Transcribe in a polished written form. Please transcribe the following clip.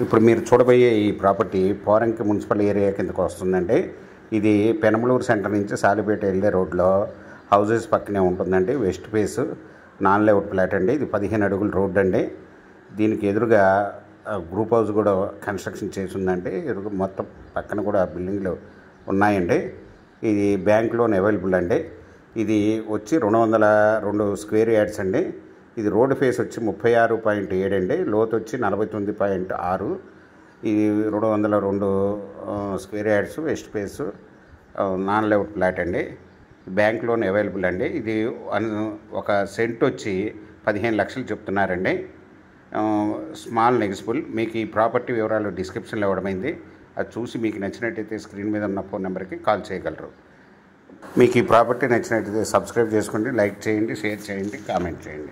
ఇప్పుడు మీరు చూడబోయే ఈ ప్రాపర్టీ పోరంకి మున్సిపల్ ఏరియా కిందకు వస్తుందండి. ఇది పెనమలూరు సెంటర్ నుంచి సాలిపేట వెళ్ళే రోడ్లో హౌజెస్ పక్కనే ఉంటుందండి. West face non layout flat అండి. ఇది 15 అడుగుల రోడ్ అండి. దీనికి ఎదురుగా గ్రూప్ హౌస్ కూడా కన్స్ట్రక్షన్ చేసి ఉందండి. ఎదురు మొత్తం పక్కన కూడా బిల్డింగ్లు ఉన్నాయండి. ఇది బ్యాంక్ లోన్ అవైలబుల్ అండి. ఇది వచ్చి 202 స్క్వేర్ యార్డ్స్ అండి. ఇది రోడ్ ఫేస్ వచ్చి 36.7 అండి. లోతు వచ్చి 49.6. ఇది 202 square yards west face non layout flat అండి. బ్యాంక్ లోన్ అవైలబుల్ అండి. ఇది ఒక సెంట్ వచ్చి 15 లక్షలు చెప్తున్నారండి. స్మాల్ నెగిసిబుల్. మీకు ఈ ప్రాపర్టీ వివరాలు డిస్క్రిప్షన్లో ఇవ్వడమైంది. అది చూసి మీకు నచ్చినట్టయితే స్క్రీన్ మీద ఉన్న ఫోన్ నెంబర్కి కాల్ చేయగలరు. మీకు ఈ ప్రాపర్టీ నచ్చినట్టయితే సబ్స్క్రైబ్ చేసుకోండి, లైక్ చేయండి, షేర్ చేయండి, కామెంట్ చేయండి.